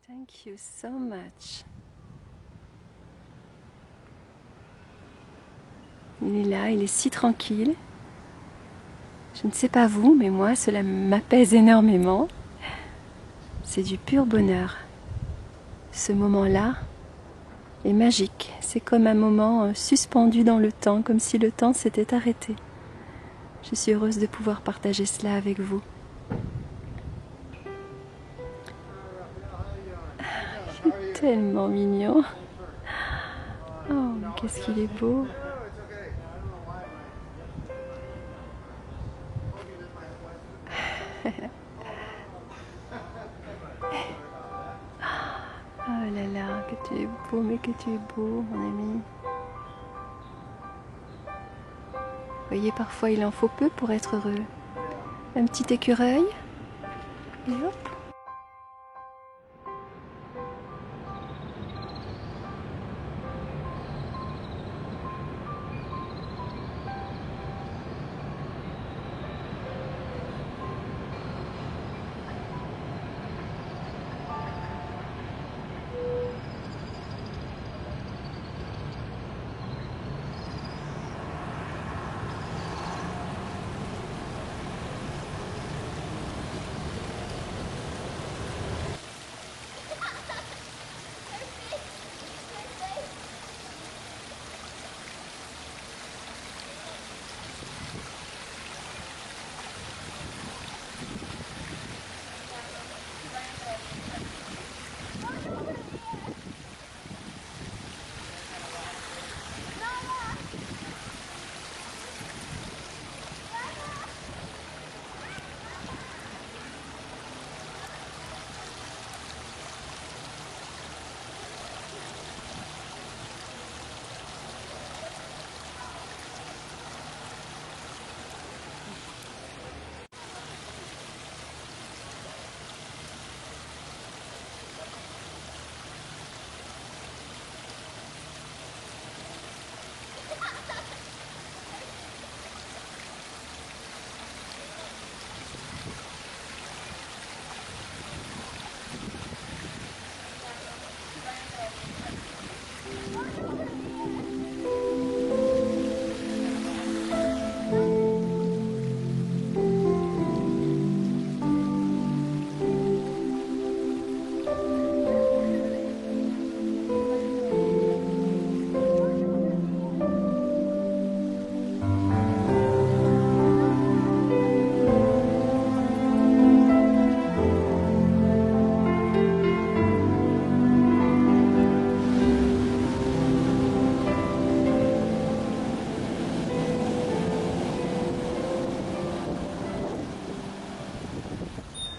Thank you so much. Il est là, il est si tranquille. Je ne sais pas vous, mais moi, cela m'apaise énormément. C'est du pur bonheur. Ce moment-là est magique. C'est comme un moment suspendu dans le temps, comme si le temps s'était arrêté. Je suis heureuse de pouvoir partager cela avec vous. Il est tellement mignon. Oh, qu'est-ce qu'il est beau. Oh là là, que tu es beau, mais que tu es beau, mon ami. Vous voyez, parfois il en faut peu pour être heureux. Un petit écureuil, et hop.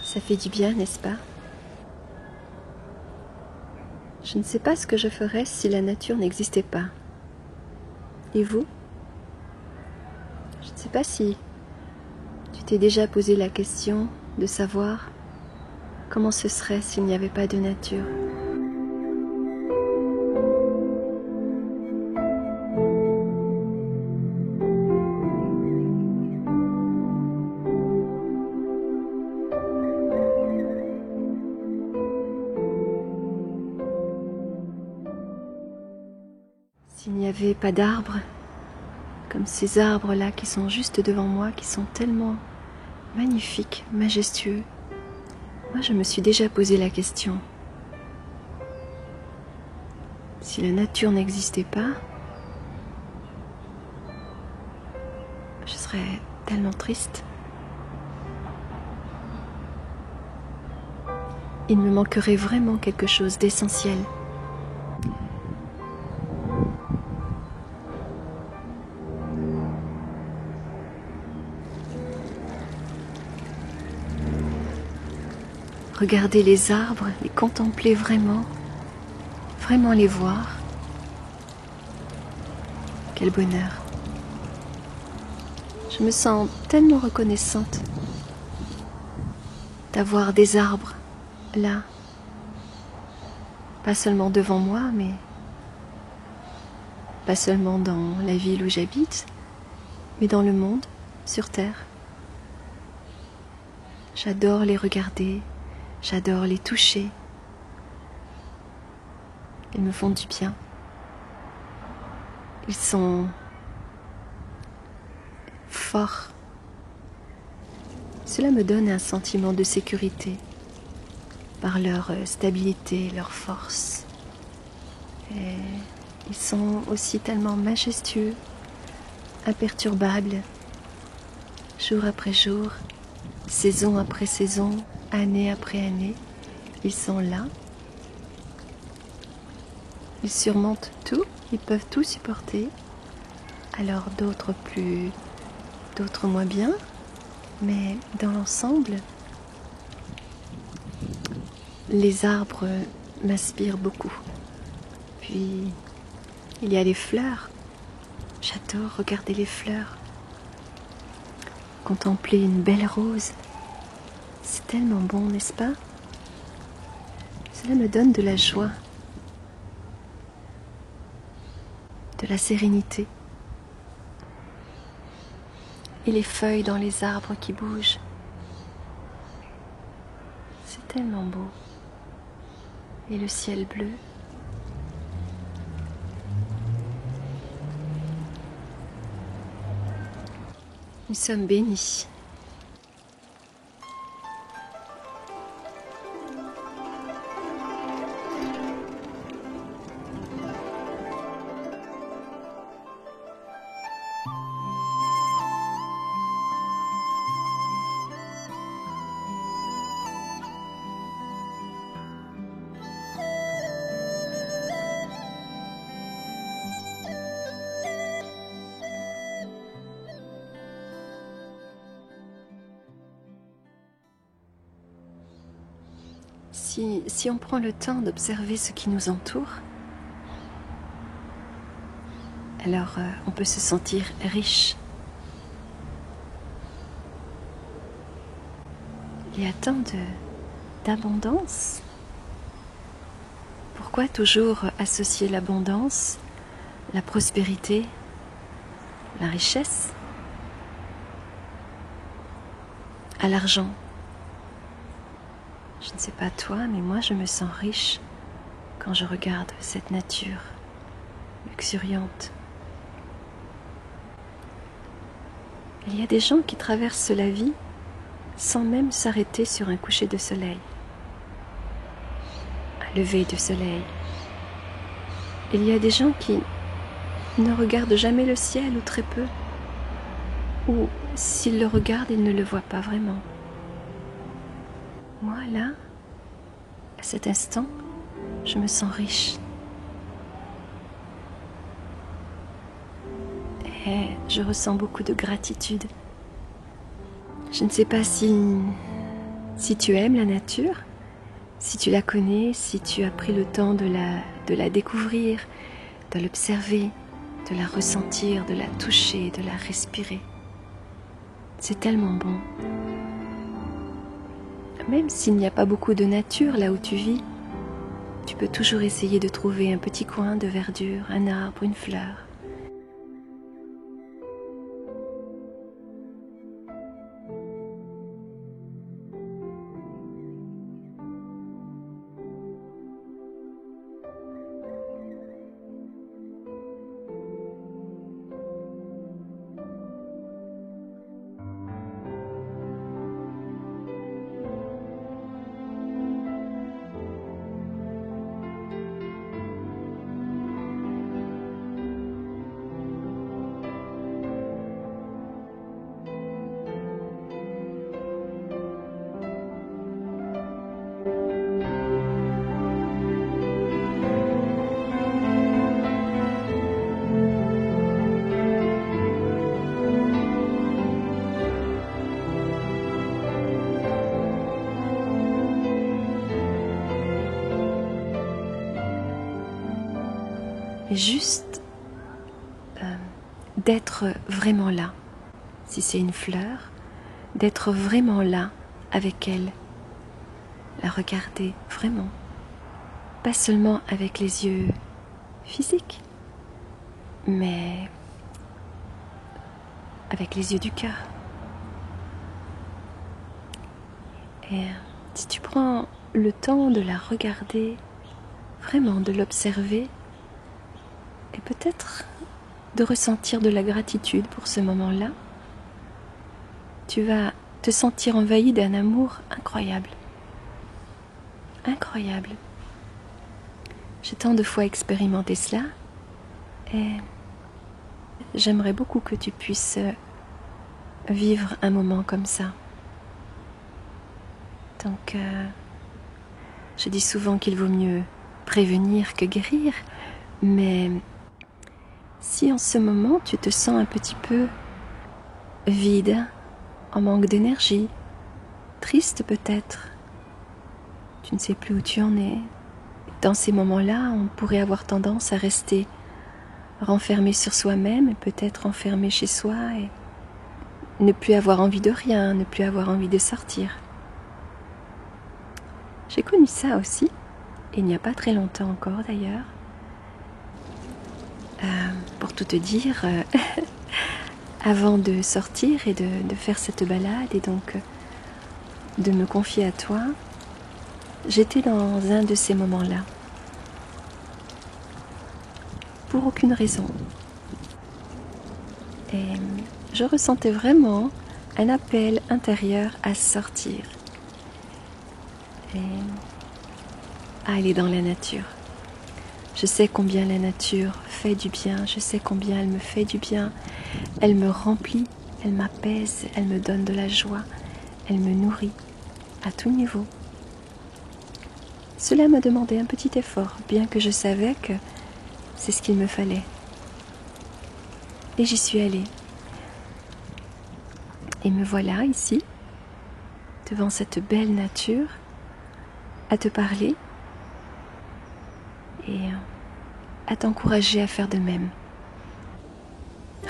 Ça fait du bien, n'est-ce pas? Je ne sais pas ce que je ferais si la nature n'existait pas. Et vous? Je ne sais pas si tu t'es déjà posé la question de savoir comment ce serait s'il n'y avait pas de nature. S'il n'y avait pas d'arbres, comme ces arbres-là qui sont juste devant moi, qui sont tellement magnifiques, majestueux. Moi, je me suis déjà posé la question. Si la nature n'existait pas, je serais tellement triste. Il me manquerait vraiment quelque chose d'essentiel. Regarder les arbres, les contempler vraiment, vraiment les voir. Quel bonheur. Je me sens tellement reconnaissante d'avoir des arbres là, pas seulement devant moi, mais pas seulement dans la ville où j'habite, mais dans le monde, sur Terre. J'adore les regarder, j'adore les toucher, Ils me font du bien. Ils sont forts. Cela me donne un sentiment de sécurité par leur stabilité, leur force. Et ils sont aussi tellement majestueux, imperturbables, jour après jour, saison après saison, année après année. Ils sont là. Ils surmontent tout, ils peuvent tout supporter. Alors d'autres plus, d'autres moins bien, mais dans l'ensemble, les arbres m'inspirent beaucoup. Puis, il y a les fleurs. J'adore regarder les fleurs. Contempler une belle rose. C'est tellement bon, n'est-ce pas? Cela me donne de la joie, de la sérénité. Et les feuilles dans les arbres qui bougent. C'est tellement beau. Et le ciel bleu. Nous sommes bénis. Si on prend le temps d'observer ce qui nous entoure, alors on peut se sentir riche. Il y a tant d'abondance. Pourquoi toujours associer l'abondance, la prospérité, la richesse à l'argent? Je ne sais pas toi, mais moi je me sens riche quand je regarde cette nature luxuriante. Il y a des gens qui traversent la vie sans même s'arrêter sur un coucher de soleil, un lever de soleil. Il y a des gens qui ne regardent jamais le ciel ou très peu, ou s'ils le regardent, ils ne le voient pas vraiment. Moi, là, à cet instant, je me sens riche. Et je ressens beaucoup de gratitude. Je ne sais pas si tu aimes la nature, si tu la connais, si tu as pris le temps de la découvrir, de l'observer, de la ressentir, de la toucher, de la respirer. C'est tellement bon. Même s'il n'y a pas beaucoup de nature là où tu vis, tu peux toujours essayer de trouver un petit coin de verdure, un arbre, une fleur. Et juste d'être vraiment là. Si c'est une fleur, d'être vraiment là avec elle. La regarder vraiment. Pas seulement avec les yeux physiques, mais avec les yeux du cœur. Et si tu prends le temps de la regarder vraiment de l'observer et peut-être de ressentir de la gratitude pour ce moment-là. Tu vas te sentir envahi d'un amour incroyable. Incroyable. J'ai tant de fois expérimenté cela et j'aimerais beaucoup que tu puisses vivre un moment comme ça. Donc, je dis souvent qu'il vaut mieux prévenir que guérir, mais si en ce moment tu te sens un petit peu vide, en manque d'énergie, triste peut-être, tu ne sais plus où tu en es, dans ces moments-là, on pourrait avoir tendance à rester renfermé sur soi-même et peut-être enfermé chez soi et ne plus avoir envie de rien, ne plus avoir envie de sortir. J'ai connu ça aussi, et il n'y a pas très longtemps encore d'ailleurs. Pour tout te dire, avant de sortir et de faire cette balade et donc de me confier à toi, j'étais dans un de ces moments-là. Pour aucune raison. Et je ressentais vraiment un appel intérieur à sortir. Et à aller dans la nature. Je sais combien la nature fait du bien, je sais combien elle me fait du bien. Elle me remplit, elle m'apaise, elle me donne de la joie, elle me nourrit à tout niveau. Cela m'a demandé un petit effort, bien que je savais que c'est ce qu'il me fallait. Et j'y suis allée. Et me voilà ici, devant cette belle nature, à te parler et à t'encourager à faire de même.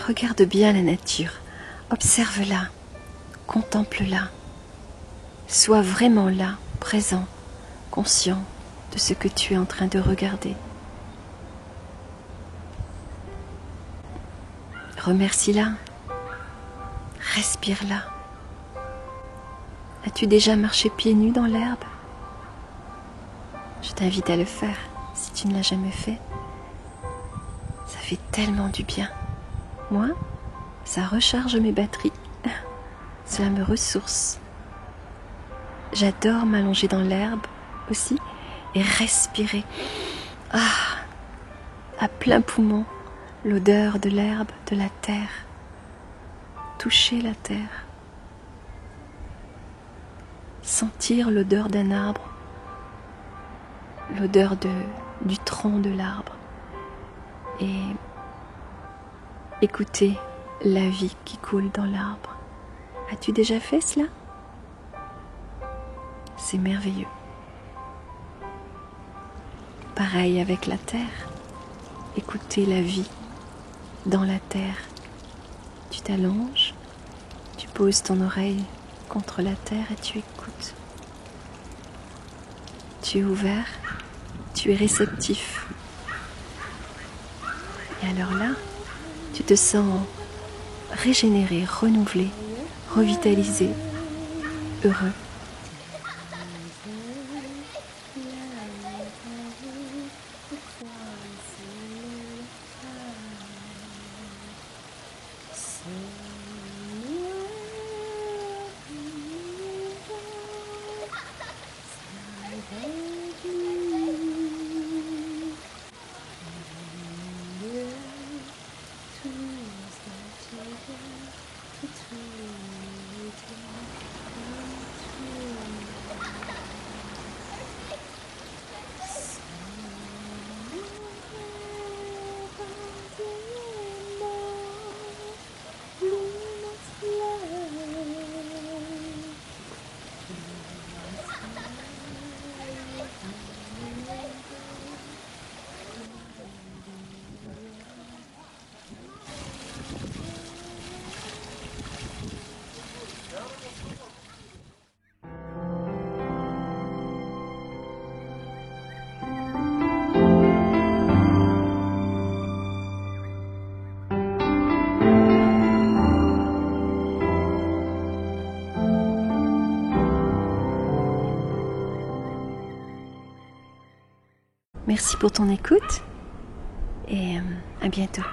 Regarde bien la nature, observe-la, contemple-la. Sois vraiment là, présent, conscient de ce que tu es en train de regarder. Remercie-la, respire-la. As-tu déjà marché pieds nus dans l'herbe? Je t'invite à le faire si tu ne l'as jamais fait. Ça fait tellement du bien. Moi, ça recharge mes batteries. Cela me ressource. J'adore m'allonger dans l'herbe aussi et respirer. À plein poumon, l'odeur de l'herbe, de la terre. Toucher la terre. Sentir l'odeur d'un arbre. L'odeur du tronc de l'arbre et écouter la vie qui coule dans l'arbre. As-tu déjà fait cela? C'est merveilleux. Pareil avec la terre. Écouter la vie dans la terre. Tu t'allonges, tu poses ton oreille contre la terre et tu écoutes. Tu es ouvert, tu es réceptif. Et alors là, tu te sens régénéré, renouvelé, revitalisé, heureux. Merci pour ton écoute et à bientôt.